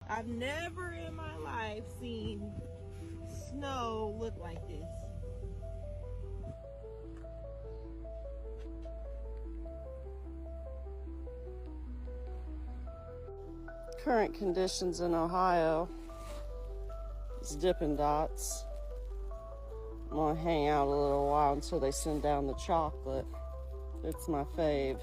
I've never in my life seen snow look like this. Current conditions in Ohio is Dippin' Dots. I'm gonna hang out a little while until they send down the chocolate. It's my fave.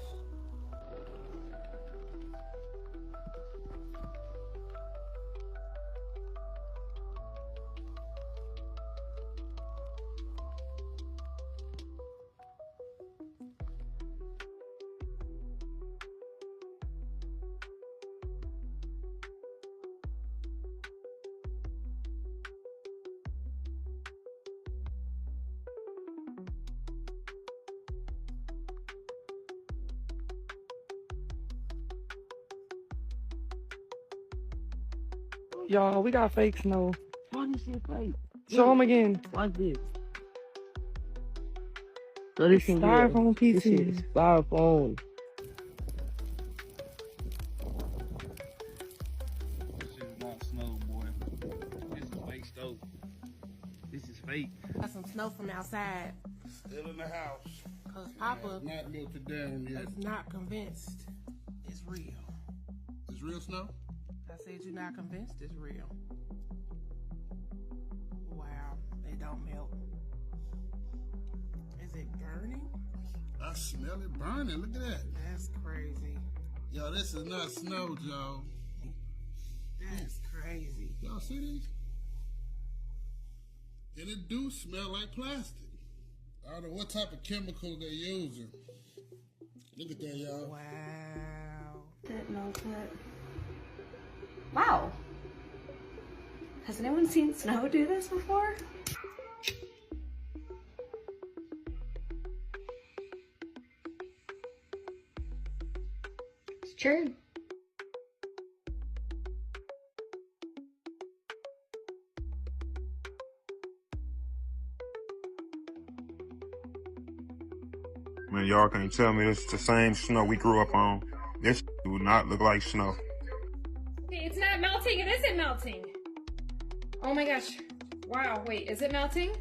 Y'all, we got fake snow. Why this shit fake? Show them again. Watch this. So this can Styrofoam be this shit is pieces. styrofoam. This is not snow, boy. This is fake snow. This is fake. Got some snow from outside. Still in the house. Cause Papa Not melted down yet. is not convinced it's real. It's real snow? I said you're not convinced it's real. Wow, it don't melt. Is it burning? I smell it burning. Look at that. That's crazy. Yo, this is not snow, Joe. That's crazy. Y'all see these? And it do smell like plastic. I don't know what type of chemical they're using. Look at that, y'all. Wow. That melts it. Wow. Has anyone seen snow do this before? It's true. Man, y'all can't tell me this is the same snow we grew up on. This do not look like snow. Okay, it's not melting. It isn't melting. Oh my gosh. Wow, wait, is it melting?